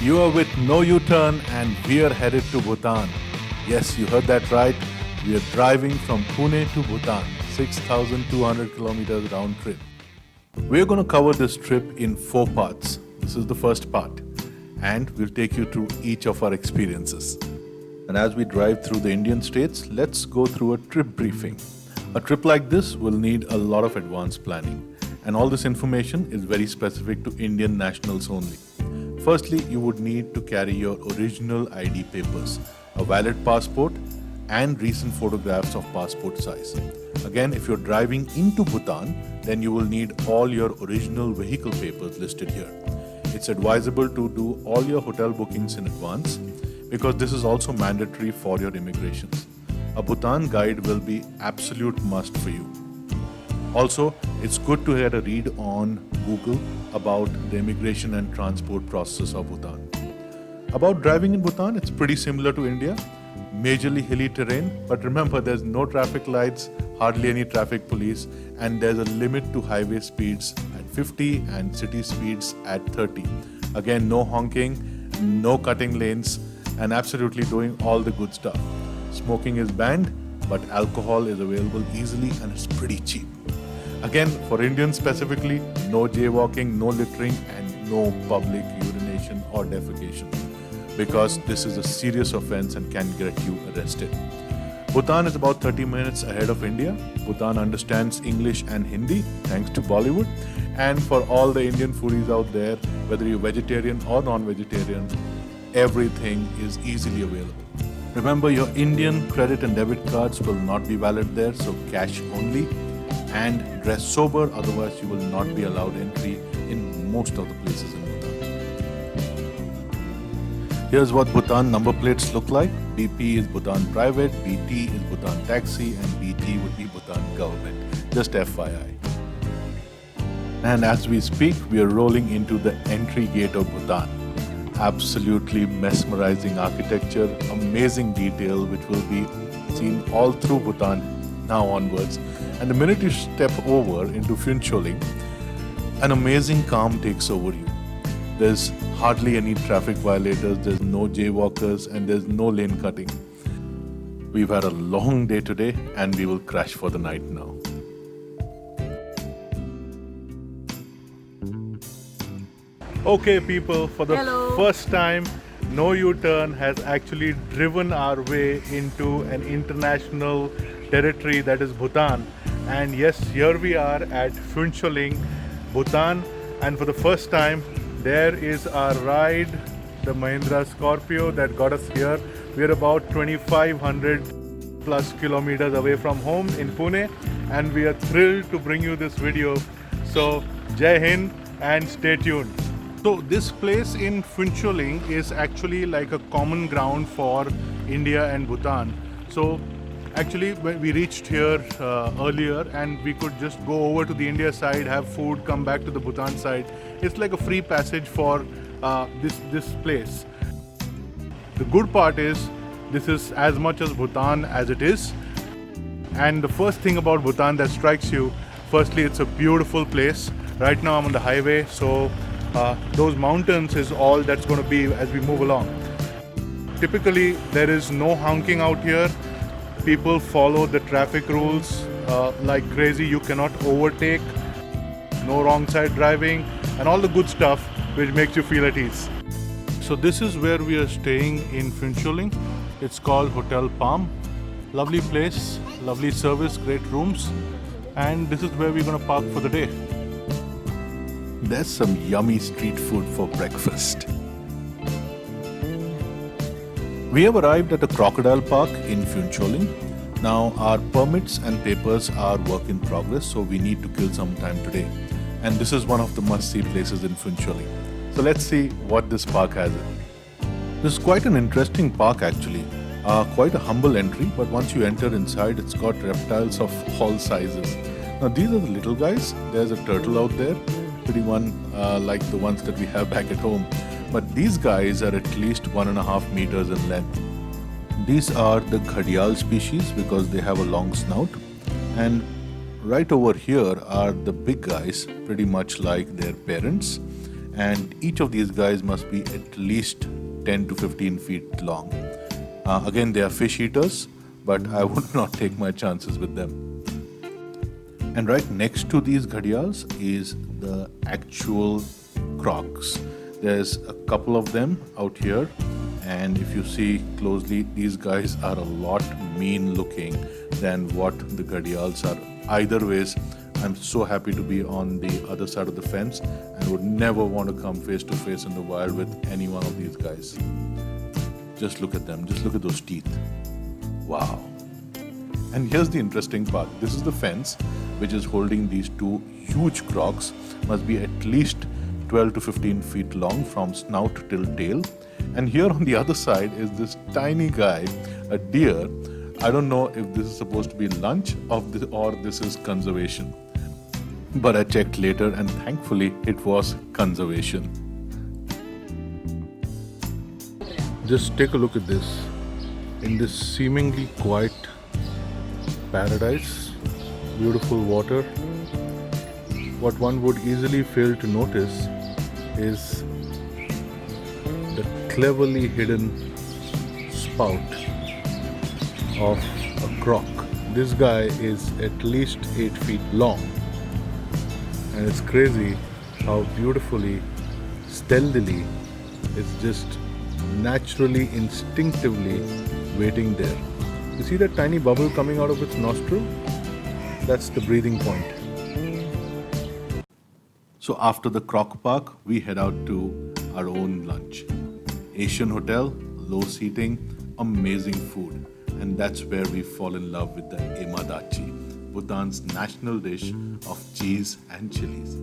You are with No U-Turn and we are headed to Bhutan. Yes, you heard that right. We are driving from Pune to Bhutan, 6,200 kilometers round trip. We are going to cover this trip in 4 parts. This is the first part, and we'll take you through each of our experiences. And as we drive through the Indian states, let's go through a trip briefing. A trip like this will need a lot of advanced planning, and all this information is very specific to Indian nationals only. Firstly, you would need to carry your original ID papers, a valid passport, and recent photographs of passport size. Again, if you're driving into Bhutan, then you will need all your original vehicle papers listed here. It's advisable to do all your hotel bookings in advance because this is also mandatory for your immigrations. A Bhutan guide will be absolute must for you. Also, it's good to get a read on Google about the immigration and transport process of Bhutan. About driving in Bhutan, it's pretty similar to India. Majorly hilly terrain, but remember there's no traffic lights, hardly any traffic police, and there's a limit to highway speeds at 50 and city speeds at 30. Again, no honking, no cutting lanes, and absolutely doing all the good stuff. Smoking is banned, but alcohol is available easily and it's pretty cheap. Again, for Indians specifically, no jaywalking, no littering, and no public urination or defecation, because this is a serious offense and can get you arrested. Bhutan is about 30 minutes ahead of India. Bhutan understands English and Hindi thanks to Bollywood. And for all the Indian foodies out there, whether you're vegetarian or non-vegetarian, everything is easily available. Remember, your Indian credit and debit cards will not be valid there, so cash only. And dress sober, otherwise you will not be allowed entry in most of the places in Bhutan. Here's what Bhutan number plates look like. BP is Bhutan Private, BT is Bhutan Taxi, and BG would be Bhutan Government. Just FYI. And as we speak, we are rolling into the entry gate of Bhutan. Absolutely mesmerizing architecture, amazing detail which will be seen all through Bhutan now onwards. And the minute you step over into Phuntsholing, an amazing calm takes over you. There's hardly any traffic violators, there's no jaywalkers, and there's no lane cutting. We've had a long day today and we will crash for the night now. Okay people, for the first time, No U-Turn has actually driven our way into an international territory that is Bhutan. And yes, here we are at Phuntsholing, Bhutan, and for the first time there is our ride, the Mahindra Scorpio that got us here. We are about 2,500 plus kilometers away from home in Pune, and we are thrilled to bring you this video. So Jai Hind and stay tuned. So this place in Phuntsholing is actually like a common ground for India and Bhutan. So actually, when we reached here earlier, and we could just go over to the India side, have food, come back to the Bhutan side. It's like a free passage for this place. The good part is, this is as much as Bhutan as it is. And the first thing about Bhutan that strikes you, firstly, it's a beautiful place. Right now I'm on the highway, so those mountains is all that's going to be as we move along. Typically, there is no honking out here. People follow the traffic rules like crazy. You cannot overtake, no wrong side driving, and all the good stuff which makes you feel at ease. So this is where we are staying in Phuntsholing. It's called Hotel Palm. Lovely place, lovely service, great rooms, and this is where we're going to park for the day. There's some yummy street food for breakfast. We have arrived at a crocodile park in Phuntsholing. Now our permits and papers are work in progress, so we need to kill some time today. And this is one of the must-see places in Phuntsholing. So let's see what this park has in. This is quite an interesting park actually. Quite a humble entry, but once you enter inside, it's got reptiles of all sizes. Now these are the little guys. There's a turtle out there, pretty one like the ones that we have back at home. But these guys are at least 1.5 meters in length. These are the Ghadial species because they have a long snout. And right over here are the big guys, pretty much like their parents. and each of these guys must be at least 10 to 15 feet long. Again, they are fish eaters, but I would not take my chances with them. And right next to these ghadials is the actual crocs. There's a couple of them out here, and if you see closely, these guys are a lot mean looking than what the ghadials are. Either ways, I'm so happy to be on the other side of the fence and would never want to come face to face in the wild with any one of these guys. Just look at them, just look at those teeth. Wow. And here's the interesting part. This is the fence which is holding these two huge crocs, must be at least 12 to 15 feet long from snout till tail. And here on the other side is this tiny guy, a deer. I don't know if this is supposed to be lunch or this is conservation. But I checked later and thankfully it was conservation. Just take a look at this. In this seemingly quiet paradise, beautiful water, what one would easily fail to notice is the cleverly hidden spout of a croc. This guy is at least 8 feet long, and it's crazy how beautifully, stealthily, it's just naturally, instinctively waiting there. You see that tiny bubble coming out of its nostril? That's the breathing point. So after the croc park, we head out to our own lunch. Asian hotel, low seating, amazing food. And that's where we fall in love with the emadachi, Bhutan's national dish of cheese and chilies.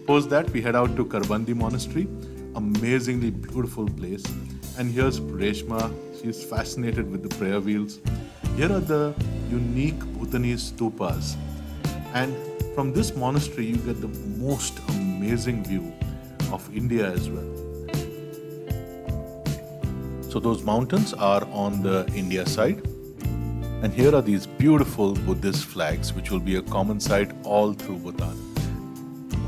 Post that, we head out to Karbandi Monastery, amazingly beautiful place. And here's Reshma, she's fascinated with the prayer wheels. Here are the unique Bhutanese stupas. And from this monastery, you get the most amazing view of India as well. So those mountains are on the India side. And here are these beautiful Buddhist flags, which will be a common sight all through Bhutan.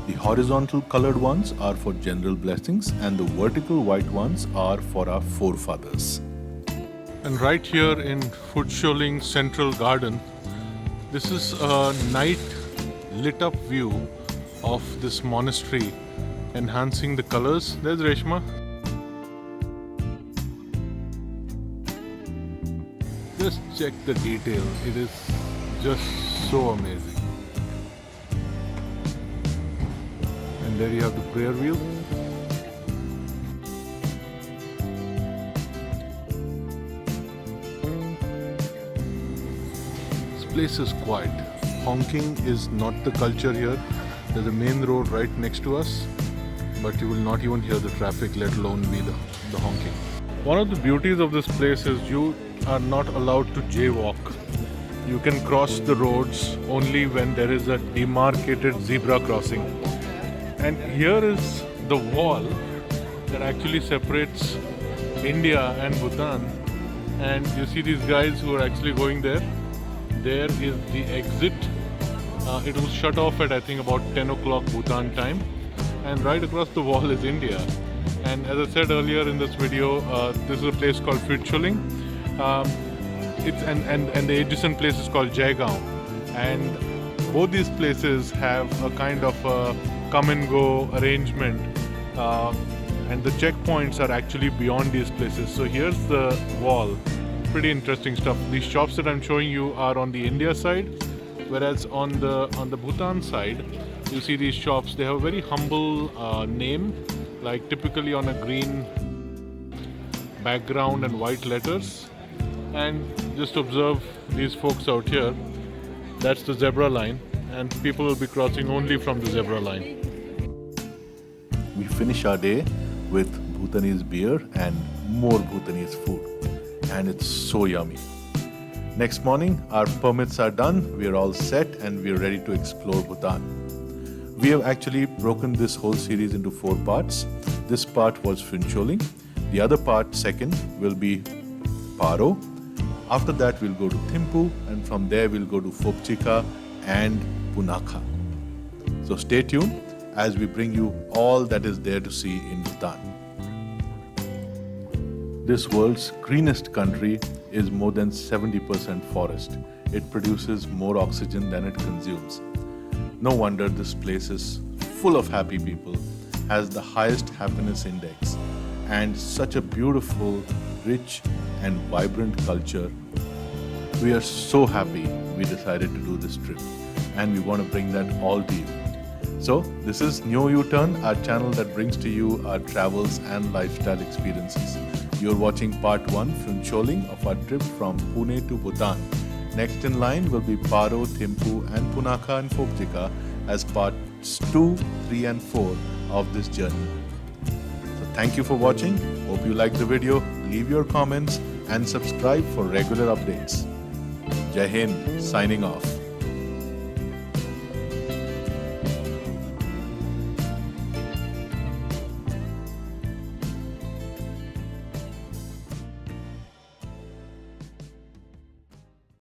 The horizontal colored ones are for general blessings, and the vertical white ones are for our forefathers. And right here in Phutcholing Central Garden, this is a night lit up view of this monastery, enhancing the colors. There's Reshma. Just check the detail. It is just so amazing. And there you have the prayer wheel. This place is quiet. Honking is not the culture here. There's a main road right next to us, but you will not even hear the traffic, let alone be the honking. One of the beauties of this place is you are not allowed to jaywalk. You can cross the roads only when there is a demarcated zebra crossing. And here is the wall that actually separates India and Bhutan. And you see these guys who are actually going there. There is the exit. It was shut off at I think about 10 o'clock Bhutan time. And right across the wall is India. And as I said earlier in this video, this is a place called Phutcholing. And the adjacent place is called Jaigaon. And both these places have a kind of a come and go arrangement, and the checkpoints are actually beyond these places. So here's the wall. Pretty interesting stuff. These shops that I'm showing you are on the India side, whereas on the Bhutan side, you see these shops. They have a very humble name, like typically on a green background and white letters. And just observe these folks out here. That's the zebra line, and people will be crossing only from the zebra line. We finish our day with Bhutanese beer and more Bhutanese food, and it's so yummy. Next morning, our permits are done, we're all set, and we're ready to explore Bhutan. We have actually broken this whole series into 4 parts. This part was Phutcholing. The other part, second, will be Paro. After that, we'll go to Thimphu, and from there, we'll go to Phobjikha and Punakha. So stay tuned, as we bring you all that is there to see in Bhutan. This world's greenest country is more than 70% forest. It produces more oxygen than it consumes. No wonder this place is full of happy people, has the highest happiness index, and such a beautiful, rich, and vibrant culture. We are so happy we decided to do this trip, and we want to bring that all to you. So, this is Neo U-Turn, our channel that brings to you our travels and lifestyle experiences. You're watching part 1 from Choling of our trip from Pune to Bhutan. Next in line will be Paro, Thimphu, and Punakha and Phokjika as parts 2, 3, and 4 of this journey. So, thank you for watching. Hope you liked the video. Leave your comments and subscribe for regular updates. Jai Hind, signing off.